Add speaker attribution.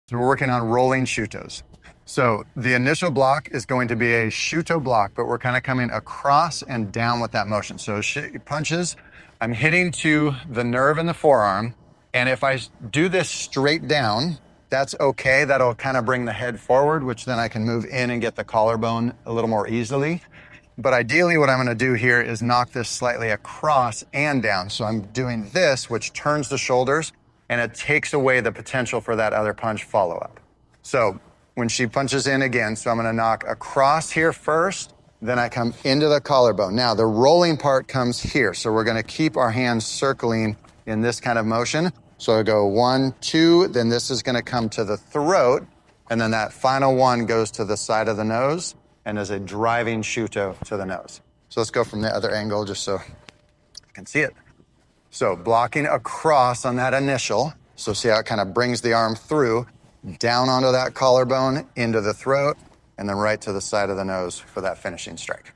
Speaker 1: So we're working on rolling shutos. So the initial block is going to be a shuto block, but we're kind of coming across and down with that motion. So she punches, I'm hitting to the nerve in the forearm. And if I do this straight down, that's okay. That'll kind of bring the head forward, which then I can move in and get the collarbone a little more easily. But ideally what I'm gonna do here is knock this slightly across and down. So I'm doing this, which turns the shoulders, and it takes away the potential for that other punch follow-up. So when she punches in again, so I'm gonna knock across here first, then I come into the collarbone. Now the rolling part comes here. So we're gonna keep our hands circling in this kind of motion. So I go 1, 2, then this is gonna come to the throat, and then that final one goes to the side of the nose and is a driving shuto to the nose. So let's go from the other angle just so you can see it. So blocking across on that initial. So see how it kind of brings the arm through, down onto that collarbone, into the throat, and then right to the side of the nose for that finishing strike.